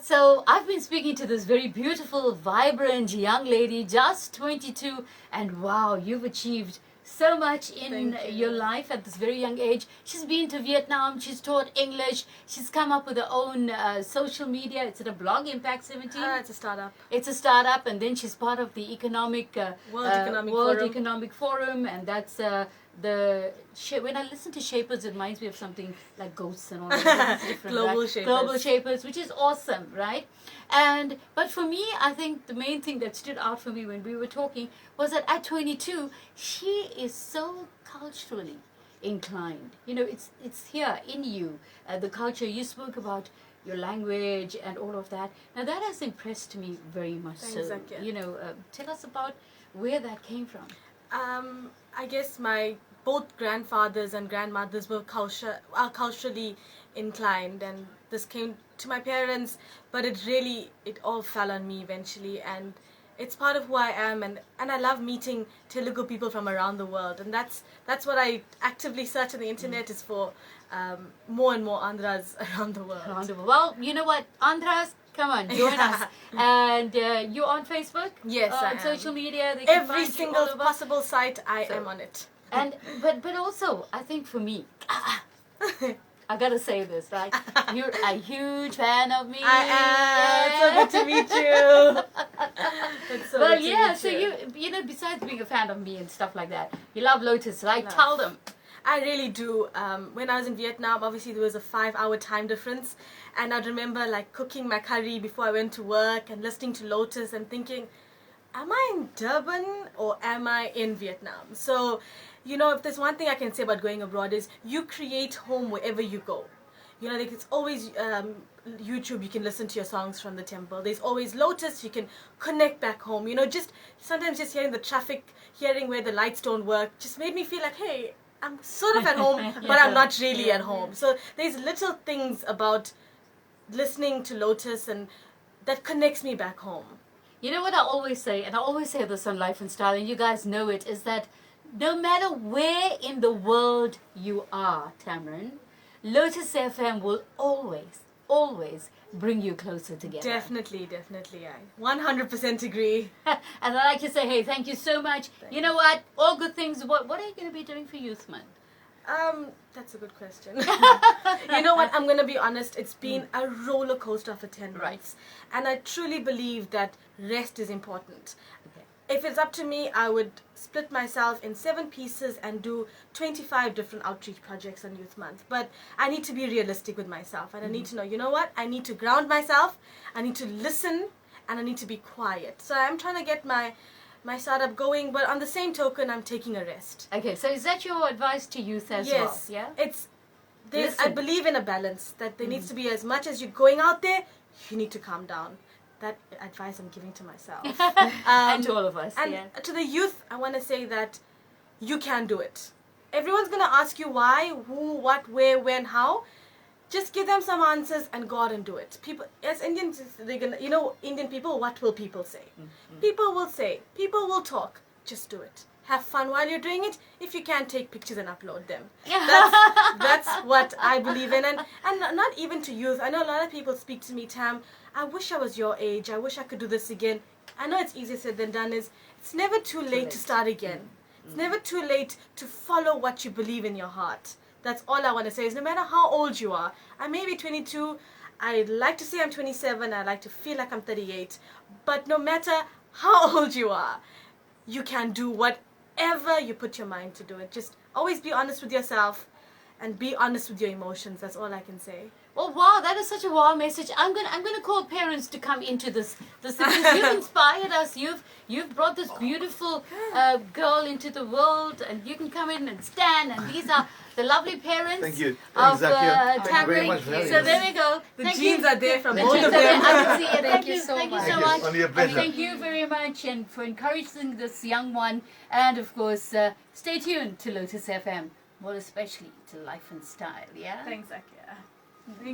So I've been speaking to this very beautiful, vibrant young lady, just 22, and wow, you've achieved so much in your life at this very young age. She's been to Vietnam, she's taught English, she's come up with her own social media. It's at a blog, Impact 17. It's a startup. It's a startup, and then she's part of the World Forum. Economic Forum, and that's when I listen to Shapers, it reminds me of something like ghosts and all that. It's different, Global right? Shapers. Global Shapers, which is awesome, right? But for me, I think the main thing that stood out for me when we were talking was that at 22, she is so culturally inclined. You know, it's here in you, the culture. You spoke about your language and all of that. Now that has impressed me very much. Thanks, so, Zakia. you know, tell us about where that came from. I guess my both grandfathers and grandmothers are culturally inclined, and this came to my parents, but it all fell on me eventually, and it's part of who I am, and I love meeting Telugu people from around the world, and that's what I actively search on the internet is for more and more Andhras around the world. Well, you know what, Andhras, come on, join us. And you're on Facebook? Yes, I am. On social media? They can Every find you single all over. possible site, I am on it. And but also, I think for me, I gotta say this, right? You're a huge fan of me. I am. It's so good to meet you. It's so Well, good to yeah. meet So you. you know, besides being a fan of me and stuff like that, you love Lotus, right? Tell them. I really do. When I was in Vietnam, obviously there was a 5-hour time difference, and I'd remember like cooking my curry before I went to work and listening to Lotus and thinking, am I in Durban or am I in Vietnam? So, you know, if there's one thing I can say about going abroad is you create home wherever you go. You know, like it's always YouTube, you can listen to your songs from the temple. There's always Lotus, you can connect back home. You know, just sometimes just hearing the traffic, hearing where the lights don't work, just made me feel like, hey, I'm sort of at home, but I'm not really at home. So there's little things about listening to Lotus and that connects me back home. You know what I always say, and I always say this on Life and Style, and you guys know it, is that no matter where in the world you are, Tamryn, Lotus FM will always bring you closer together. Definitely, I 100% agree. And I like to say, hey, thank you so much. Thanks. You know what? All good things. What are you going to be doing for Youth Month? That's a good question. You know what? I'm going to be honest. It's been a roller coaster for 10 months. Right. And I truly believe that rest is important. Okay. If it's up to me, I would split myself in 7 pieces and do 25 different outreach projects on Youth Month. But I need to be realistic with myself. And I need to know, you know what? I need to ground myself. I need to listen. And I need to be quiet. So I'm trying to get my startup going, but on the same token, I'm taking a rest. Okay, so is that your advice to youth as well? Yes. Yeah. I believe in a balance, that there needs to be, as much as you're going out there, you need to calm down. That advice I'm giving to myself. And to all of us. And yeah. to the youth, I want to say that you can do it. Everyone's going to ask you why, who, what, where, when, how. Just give them some answers and go out and do it. People, as Indians, they're gonna, you know, Indian people, what will people say? People will say, people will talk. Just do it. Have fun while you're doing it. If you can, take pictures and upload them. That's what I believe in. And not even to youth. I know a lot of people speak to me, Tam, I wish I was your age. I wish I could do this again. I know it's easier said than done. It's never too late to start again. It's never too late to follow what you believe in your heart. That's all I want to say is no matter how old you are, I may be 22, I like to say I'm 27, I like to feel like I'm 38, but no matter how old you are, you can do whatever you put your mind to do it. Just always be honest with yourself and be honest with your emotions. That's all I can say. Well, wow, that is such a wow message. I'm gonna call parents to come into this because you've inspired us. You've brought this beautiful girl into the world, and you can come in and stand. And these are the lovely parents. Thank you. Of Zakia. Thank you very Tamryn. much for having So us. there we go. The Thank genes you. are there from The both genes of are there. them. I can see it. Thank you so Thank you much. so Thank you. much. Only a pleasure. And thank you very much, and for encouraging this young one. And of course, stay tuned to Lotus FM, more especially to Life and Style. Yeah. Thanks, Zakia. Thank you.